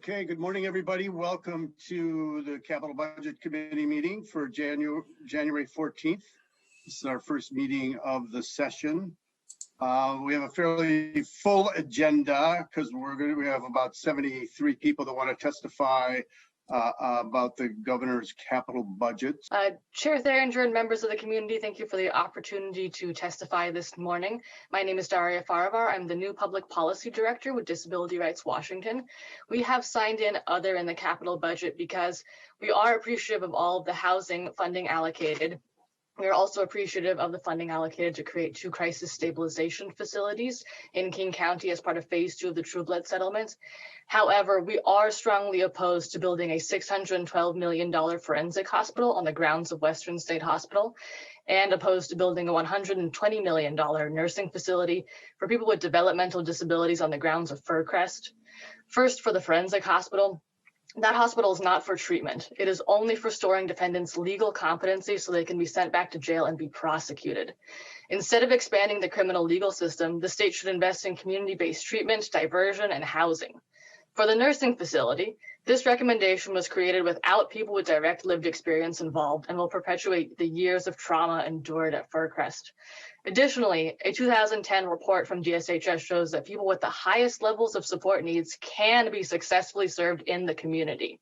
Okay, good morning, everybody. Welcome to the Capital Budget Committee meeting for January 14th. This is our first meeting of the session. We have a fairly full agenda because we have about 73 people that want to testify about the governor's capital budget. Chair Theringer and members of the community, thank you for the opportunity to testify this morning. My name is Daria Farivar. I'm the new Public Policy Director with Disability Rights Washington. We have signed in other in the capital budget because we are appreciative of all of the housing funding allocated. We are also appreciative of the funding allocated to create 2 crisis stabilization facilities in King County as part of phase 2 of the True Blood settlement. However, we are strongly opposed to building a $612 million forensic hospital on the grounds of Western State Hospital and opposed to building a $120 million nursing facility for people with developmental disabilities on the grounds of Fircrest. First, for the forensic hospital. That hospital is not for treatment. It is only for storing defendants' legal competency so they can be sent back to jail and be prosecuted. Instead of expanding the criminal legal system, the state should invest in community-based treatment, diversion, and housing. For the nursing facility, this recommendation was created without people with direct lived experience involved and will perpetuate the years of trauma endured at Fircrest. Additionally, a 2010 report from DSHS shows that people with the highest levels of support needs can be successfully served in the community.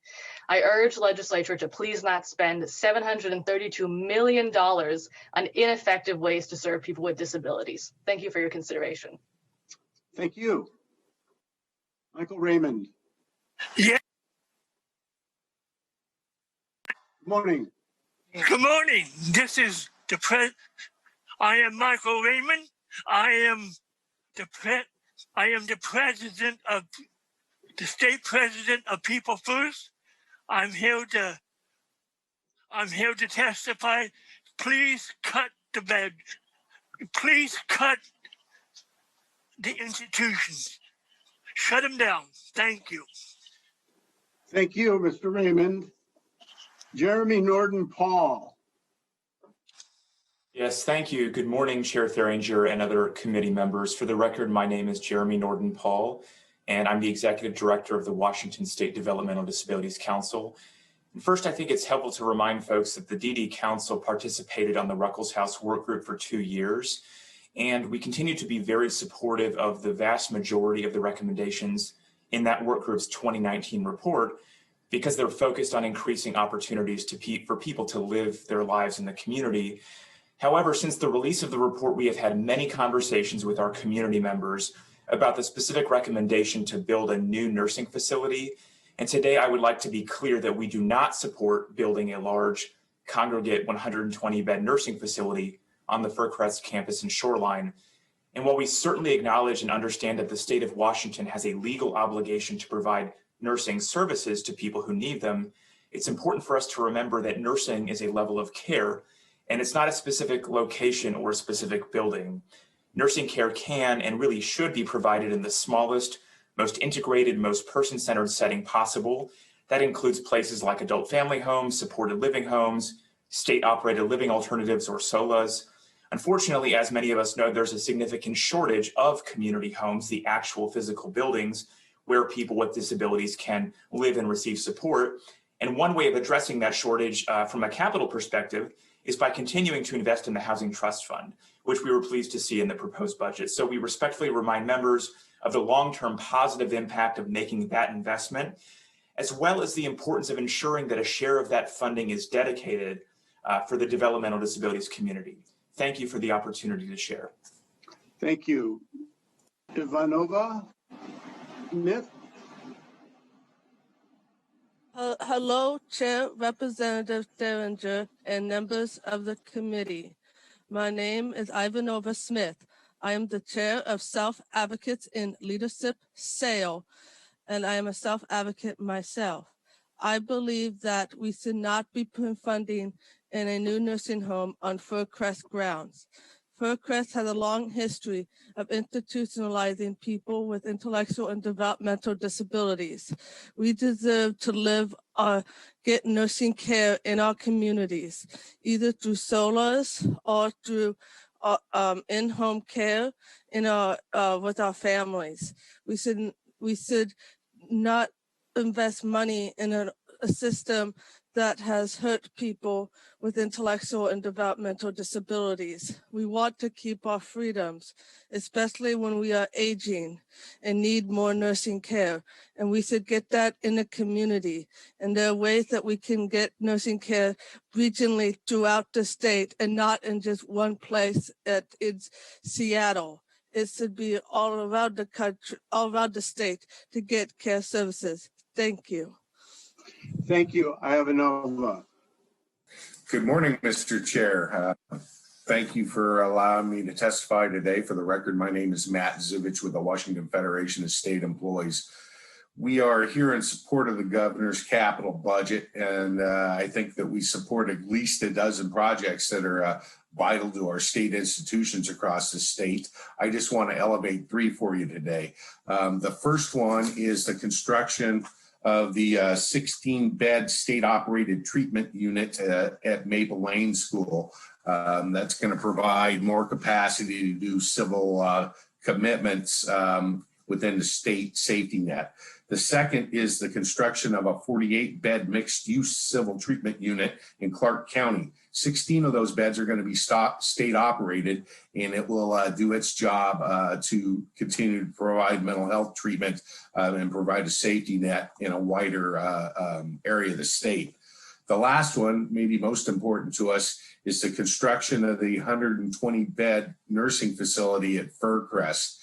I urge the legislature to please not spend $732 million on ineffective ways to serve people with disabilities. Thank you for your consideration. Thank you. Michael Raymond. Yeah. Good morning. Good morning. This is I am Michael Raymond. I am the president of the state president of People First. I'm here to testify. Please cut the bed. Please cut the institutions. Shut them down. Thank you. Thank you, Mr. Raymond. Jeremy Norton Paul. Yes, thank you. Good morning, Chair Theringer and other committee members. For the record, my name is Jeremy Norton Paul, and I'm the Executive Director of the Washington State Developmental Disabilities Council. And first, I think it's helpful to remind folks that the DD Council participated on the Ruckelshaus work group for 2 years, and we continue to be very supportive of the vast majority of the recommendations in that work group's 2019 report because they're focused on increasing opportunities for people to live their lives in the community. However, since the release of the report, we have had many conversations with our community members about the specific recommendation to build a new nursing facility. And today I would like to be clear that we do not support building a large congregate 120-bed nursing facility on the Fircrest campus in Shoreline. And while we certainly acknowledge and understand that the state of Washington has a legal obligation to provide nursing services to people who need them, it's important for us to remember that nursing is a level of care, and it's not a specific location or a specific building. Nursing care can and really should be provided in the smallest, most integrated, most person-centered setting possible. That includes places like adult family homes, supported living homes, state-operated living alternatives, or SOLAs. Unfortunately, as many of us know, there's a significant shortage of community homes, the actual physical buildings where people with disabilities can live and receive support. And one way of addressing that shortage from a capital perspective is by continuing to invest in the Housing Trust Fund, which we were pleased to see in the proposed budget. So we respectfully remind members of the long-term positive impact of making that investment, as well as the importance of ensuring that a share of that funding is dedicated for the developmental disabilities community. Thank you for the opportunity to share. Thank you. Ivana Smith. Hello, Chair Representative Theringer and members of the committee. My name is Ivana Smith. I am the chair of Self Advocates in Leadership, SAIL, and I am a self-advocate myself. I believe that we should not be putting funding in a new nursing home on Fircrest grounds. Fircrest has a long history of institutionalizing people with intellectual and developmental disabilities. We deserve to live or get nursing care in our communities, either through SOLAs or through in-home care with our families. We should not invest money in a system that has hurt people with intellectual and developmental disabilities. We want to keep our freedoms, especially when we are aging and need more nursing care. And we should get that in the community. And there are ways that we can get nursing care regionally throughout the state and not in just one place in Seattle. It should be all around the country, all around the state to get care services. Thank you. Thank you, Ivana. Good morning, Mr. Chair. Thank you for allowing me to testify today. For the record, my name is Matt Zievich with the Washington Federation of State Employees. We are here in support of the governor's capital budget, and I think that we support at least a dozen projects that are vital to our state institutions across the state. I just want to elevate three for you today. The first one is the construction of the 16-bed state-operated treatment unit at Maple Lane School. That's going to provide more capacity to do civil commitments within the state safety net. The second is the construction of a 48-bed mixed-use civil treatment unit in Clark County. 16 of those beds are going to be state-operated, and it will do its job to continue to provide mental health treatment and provide a safety net in a wider area of the state. The last one, maybe most important to us, is the construction of the 120-bed nursing facility at Faircrest.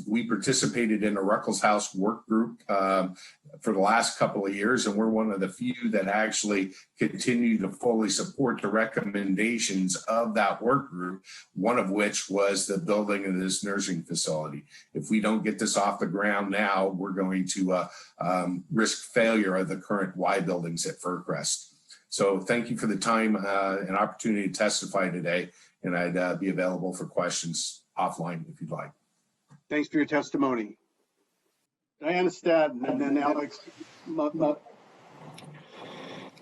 We participated in a Ruckelshaus House work group for the last couple of years, and we're one of the few that actually continue to fully support the recommendations of that work group, one of which was the building of this nursing facility. If we don't get this off the ground now, we're going to risk failure of the current Y buildings at Faircrest. So thank you for the time and opportunity to testify today, and I'd be available for questions offline if you'd like. Thanks for your testimony. Diana Stanton and then Alex.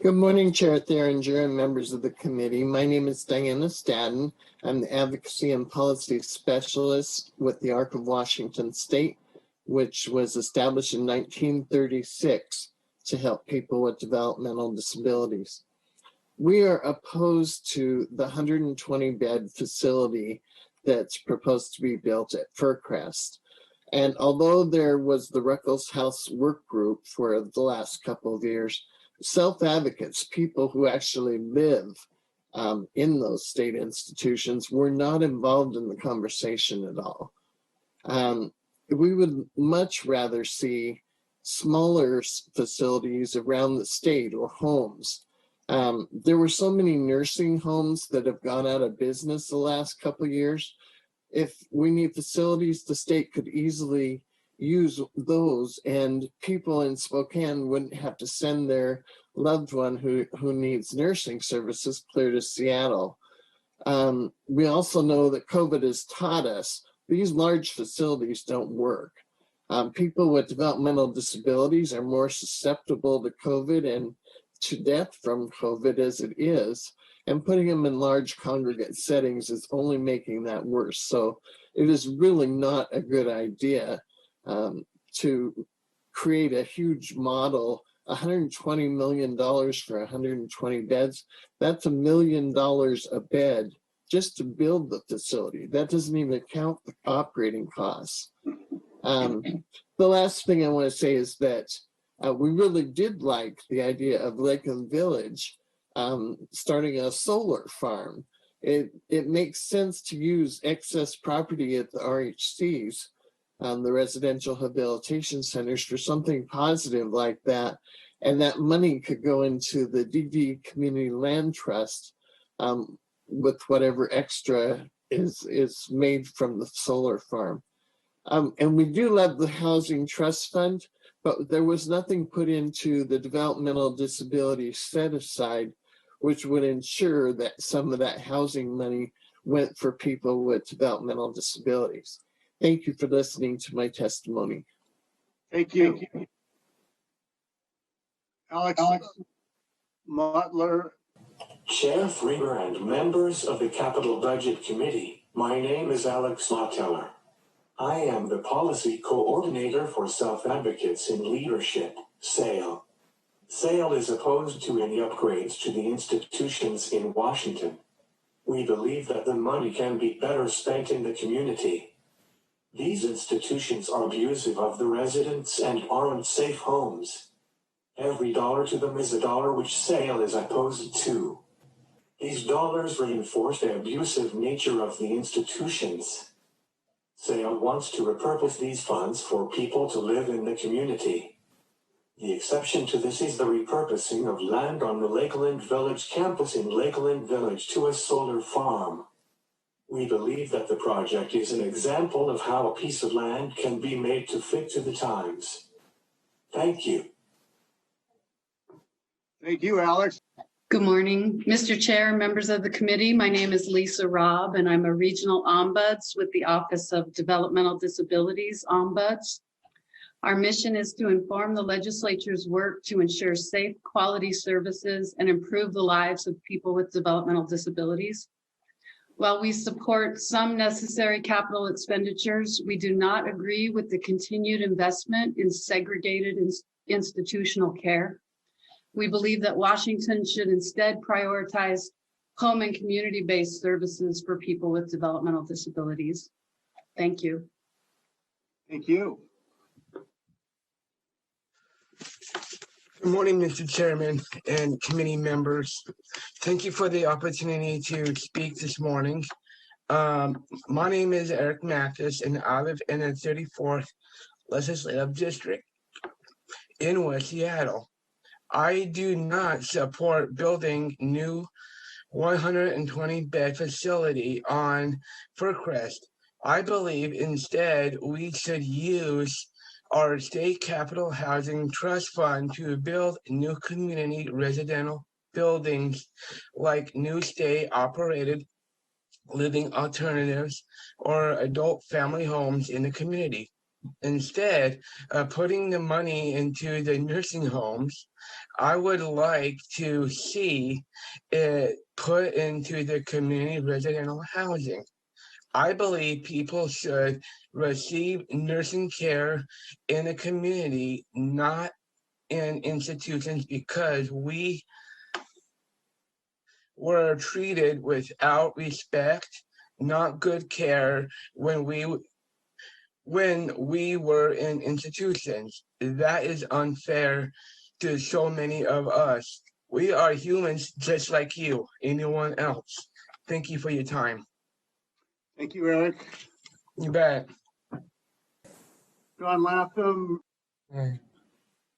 Good morning, Chair Theringer and members of the committee. My name is Diana Stanton. I'm the Advocacy and Policy Specialist with the ARC of Washington State, which was established in 1936 to help people with developmental disabilities. We are opposed to the 120-bed facility that's proposed to be built at Faircrest. And although there was the Ruckelshaus House work group for the last couple of years, self-advocates, people who actually live in those state institutions, were not involved in the conversation at all. We would much rather see smaller facilities around the state or homes. There were so many nursing homes that have gone out of business the last couple of years. If we need facilities, the state could easily use those, and people in Spokane wouldn't have to send their loved one who needs nursing services clear to Seattle. We also know that COVID has taught us these large facilities don't work. People with developmental disabilities are more susceptible to COVID and to death from COVID as it is, and putting them in large congregate settings is only making that worse. So it is really not a good idea to create a huge model, $120 million for 120 beds. That's $1 million a bed just to build the facility. That doesn't even count the operating costs. The last thing I want to say is that we really did like the idea of Lakeland Village starting a solar farm. It makes sense to use excess property at the RHCs, the residential rehabilitation centers, for something positive like that. And that money could go into the DD Community Land Trust with whatever extra is made from the solar farm. And we do love the Housing Trust Fund, but there was nothing put into the developmental disability set aside, which would ensure that some of that housing money went for people with developmental disabilities. Thank you for listening to my testimony. Thank you. Alex Mutler. Chair Freemer and members of the Capital Budget Committee, my name is Alex Mutler. I am the Policy Coordinator for Self-Advocates in Leadership, Sale. Sale is opposed to any upgrades to the institutions in Washington. We believe that the money can be better spent in the community. These institutions are abusive of the residents and aren't safe homes. Every dollar to them is a dollar which Sale is opposed to. These dollars reinforce the abusive nature of the institutions. Sale wants to repurpose these funds for people to live in the community. The exception to this is the repurposing of land on the Lakeland Village campus in Lakeland Village to a solar farm. We believe that the project is an example of how a piece of land can be made to fit to the times. Thank you. Thank you, Alex. Good morning, Mr. Chair, members of the committee. My name is Lisa Robb, and I'm a regional ombuds with the Office of Developmental Disabilities Ombuds. Our mission is to inform the legislature's work to ensure safe, quality services and improve the lives of people with developmental disabilities. While we support some necessary capital expenditures, we do not agree with the continued investment in segregated institutional care. We believe that Washington should instead prioritize home and community-based services for people with developmental disabilities. Thank you. Thank you. Good morning, Mr. Chairman and committee members. Thank you for the opportunity to speak this morning. My name is Eric Mathis, and I live in the 34th Legislative District in West Seattle. I do not support building new 120-bed facility on Fircrest. I believe instead we should use our state capital housing trust fund to build new community residential buildings like new state operated living alternatives or adult family homes in the community. Instead of putting the money into the nursing homes, I would like to see it put into the community residential housing. I believe people should receive nursing care in the community, not in institutions, because we were treated without respect, not good care when we were in institutions. That is unfair to so many of us. We are humans just like you, anyone else. Thank you for your time. Thank you, Eric. You bet. Shawn Latham.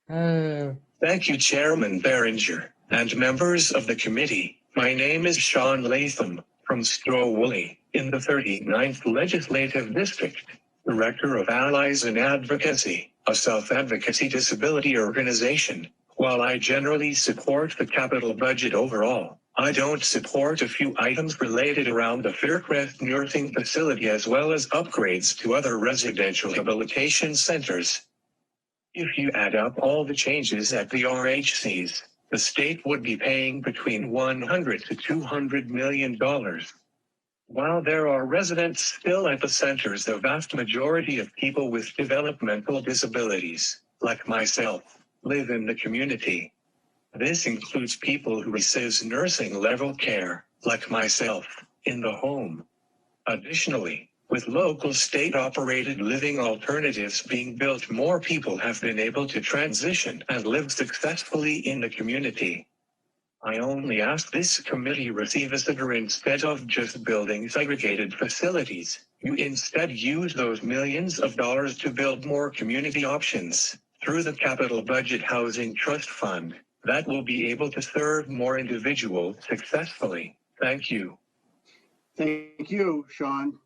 Thank you, Chairman Behringer and members of the committee. My name is Shawn Latham from Stowaway in the 39th Legislative District, Director of Allies and Advocacy, a self-advocacy disability organization. While I generally support the capital budget overall, I don't support a few items related around the Faircrest nursing facility as well as upgrades to other residential rehabilitation centers. If you add up all the changes at the RHCs, the state would be paying between $100 to $200 million. While there are residents still at the centers, the vast majority of people with developmental disabilities, like myself, live in the community. This includes people who receive nursing level care, like myself, in the home. Additionally, with local state-operated living alternatives being built, more people have been able to transition and live successfully in the community. I only ask this committee reconsider instead of just building segregated facilities, you instead use those millions of dollars to build more community options through the Capital Budget Housing Trust Fund that will be able to serve more individuals successfully. Thank you. Thank you, Shawn.